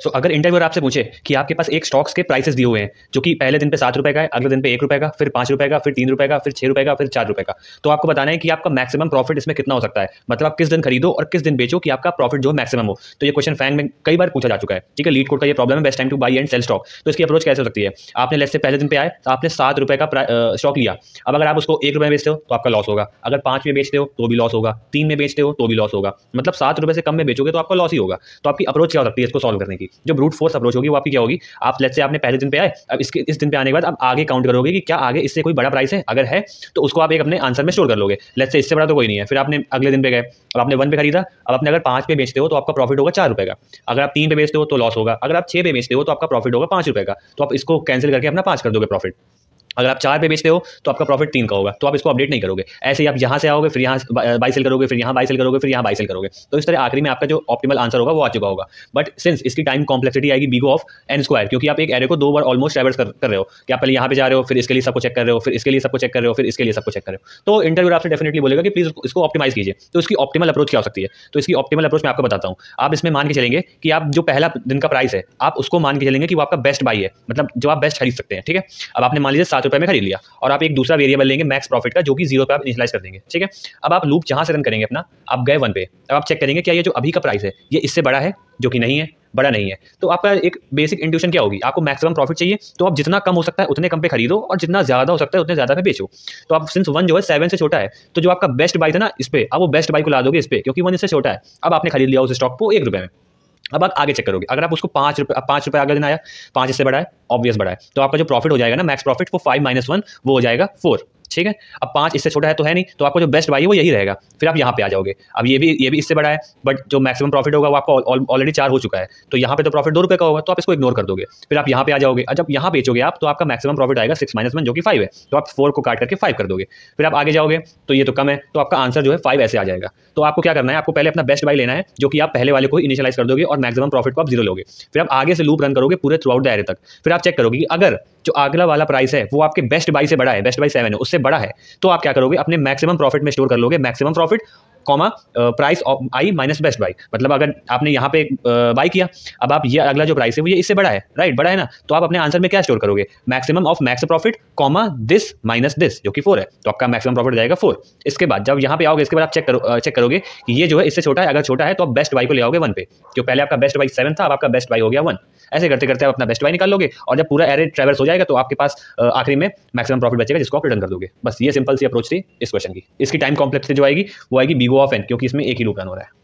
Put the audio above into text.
सो अगर इंटरव्यूअर आपसे पूछे कि आपके पास एक स्टॉक्स के प्राइसेस दिए हुए हैं जो कि पहले दिन पे 7 रुपए का है, अगले दिन पे 1 रुपए का, फिर 5 रुपए का, फिर 3 रुपए का, फिर 6 रुपए का, फिर 4 रुपए का, तो आपको बताना है कि आपका मैक्सिमम प्रॉफिट इसमें कितना हो सकता है। मतलब आप किस दिन खरीदो और किस दिन बेचो कि आपका प्रॉफिट जो मैक्सिमम हो। तो ये क्वेश्चन फैंग में कई बार पूछा जा चुका है। ठीक है, लीड कोड का ये प्रॉब्लम है, best time to buy and sell stock. तो इसकी अप्रोच कैसे हो सकती है? आपने लेट्स से पहले दिन पे आए तो आपने 7 रुपए का स्टॉक लिया। अब अगर आप उसको 1 रुपए में बेचते हो तो आपका लॉस होगा, अगर 5 में बेचते हो तो भी लॉस होगा, 3 में बेचते हो तो भी लॉस होगा। मतलब 7 रुपए से कम में बेचोगे तो आपका लॉस ही होगा। तो आपकी अप्रोच क्या हो सकती है इसको सॉल्व करने की? जो ब्रूट फोर्स अप्रोच होगी वो आपकी क्या होगी? आप लेट्स से आपने पहले दिन पे आए, अब इस दिन पे आने के बाद आप आगे काउंट करोगे कि क्या आगे इससे कोई बड़ा प्राइस है, अगर है तो उसको आप एक अपने आंसर में स्टोर कर लोगे। लेट्स से इससे बड़ा तो कोई नहीं है। फिर आपने अगले दिन पे गए, अब आपने 1 पे खरीदा, अब आपने अगर 5 पे बेचते हो तो आपका प्रॉफिट होगा 4 रुपए का, अगर आप 3 पे बेचते हो तो लॉस होगा, अगर आप 6 पे बेचते हो तो आपका प्रॉफिट होगा 5 रुपए का। तो आप इसको कैंसिल करके अपना 5 कर दोगे प्रॉफिट। अगर आप 4 पे बेचते हो तो आपका प्रॉफिट 3 का होगा, तो आप इसको अपडेट नहीं करोगे। ऐसे ही आप यहाँ से आओगे, फिर यहाँ बाई सेल करोगे, फिर यहाँ बाई सेल करोगे, फिर यहाँ बाई सेल करोगे। तो इस तरह आखिरी में आपका जो ऑप्टिमल आंसर होगा वो आ चुका होगा। बट सिंस इसकी टाइम कॉम्प्लेक्सिटी आएगी बी ऑफ एन स्क्वायर, क्योंकि आप एक एरे को 2 बार ऑलमोस्ट ट्रैवर्स कर रहे हो कि आप पहले यहाँ पे जा रहे हो, फिर इसके लिए सबको चेक कर रहे हो, फिर इसके लिए सबको चेक कर रहे हो, फिर इसके लिए सबको चेक कर रहे हो। तो इंटरव्यू आपसे डेफिनेटली बोलेगा कि प्लीज इसको ऑप्टिमाइज कीजिए। तो इसकी ऑप्टिमल अप्रोच क्या हो सकती है? तो इसकी ऑप्टिमल अप्रोच मैं आपको बताता हूँ। आप इसमें मान के चलेंगे कि आप जो पहला दिन का प्राइस है आप उसको मान के चलेंगे कि वो आपका बेस्ट बाई है, मतलब जो आप बेस्ट खरीद सकते हैं। ठीक है, अब आपने मान लीजिए 7 रुपए में खरीद लिया और आप एक दूसरा वेरिएबल लेंगे मैक्स प्रॉफिट का, जो कि 0 पे आप इनिशियलाइज कर देंगे। ठीक है, अब आप लूप जहां से रन करेंगे अपना, आप गए 1 पे, अब आप चेक करेंगे क्या ये जो अभी का प्राइस है ये इससे बड़ा है, जो कि नहीं है, बड़ा नहीं है। तो आपका एक बेसिक इंट्यूशन क्या होगी? आपको मैक्सिमम प्रॉफिट चाहिए, तो आप जितना कम हो सकता है उतने कम पे खरीदो और जितना ज्यादा हो सकता है उतने ज्यादा पे बेचो। तो आप सिंस 1 जो है 7 से छोटा है, तो जो आपका बेस्ट बाई था ना इस पे, अब वो बेस्ट बाई को ला दोगे इस पे, क्योंकि 1 इससे छोटा है। अब आपने खरीद लिया उस स्टॉक को 1 रुपए में। अब आप आगे चेक करोगे, अगर आप उसको 5 रुपए अगले दिन आया, 5 इससे बड़ा है, ऑब्वियस बड़ा है, तो आपका जो प्रॉफिट हो जाएगा ना मैक्स प्रॉफिट, वो 5 - 1 वो हो जाएगा 4। ठीक है, अब 5 इससे छोटा है तो है नहीं, तो आपको जो बेस्ट बाई है वो यही रहेगा। फिर आप यहाँ पे आ जाओगे, अब ये भी इससे बड़ा है, बट जो मैक्सिमम प्रॉफिट होगा वो आपको ऑलरेडी 4 हो चुका है, तो यहाँ पे तो प्रॉफिट 2 रुपए का होगा, तो आप इसको इग्नोर कर दोगे। फिर आप यहाँ पे आ जाओगे, और जब यहाँ बेचोगे आप तो आपका मैक्सिमम प्रॉफिट आएगा 6 - 1 जो कि 5 है, तो आप 4 को काट करके 5 कर दोगे। फिर आप आगे जाओगे तो ये तो कम है, तो आपका आंसर जो है 5 ऐसे आ जाएगा। तो आपको क्या करना है? आपको पहले अपना बेस्ट बाई लेना है, जो कि आप पहले वाले को इनिशियलाइज कर दोगे और मैक्सिमम प्रॉफिट को आप 0 लोगे। फिर आप आगे से लूप रन करोगे पूरे थ्रू आउट द एरे तक। फिर आप चेक करोगे कि अगर जो अगला वाला प्राइस है वो आपके बेस्ट बाई से बड़ा है, बेस्ट बाई 7 है, उससे बड़ा है, तो आप क्या करोगे? अपने मैक्सिमम प्रॉफिट में स्टोर कर लोगे maximum profit comma price of I minus best by. मतलब अगर आपने यहाँ पे बाई किया, अब आप ये अगला जो प्राइस है वो ये इससे बड़ा है, राइट, बड़ा है ना, तो आप अपने आंसर में क्या स्टोर करोगे? Maximum of max profit comma this minus this, जो कि 4 है, तो आपका मैक्सिमम प्रॉफिट जाएगा 4। इसके बाद जब यहाँ पे आओगे, इसके बाद आप चेक करोगे कि ये जो है इससे छोटा है, अगर छोटा है तो आप बेस्ट बाई को ले आओगे 1 पे, जो पहले आपका बेस्ट बाई 7 था, अब आपका बेस्ट बाई हो गया 1। ऐसे करते करते आप अपना बेस्ट बाई निकाल लोगे, और जब पूरा एरे ट्रैवर्स हो जाएगा तो आपके पास आखिरी में मैक्सिमम प्रॉफिट बचेगा, जिसको आप रिटर्न कर दोगे। बस ये सिंपल सी अप्रोच थी इस क्वेश्चन की। इसकी टाइम कॉम्प्लेक्सिटी जो आएगी वो आएगी बी ऑफ एन, क्योंकि इसमें एक ही लूप रन हो रहा है।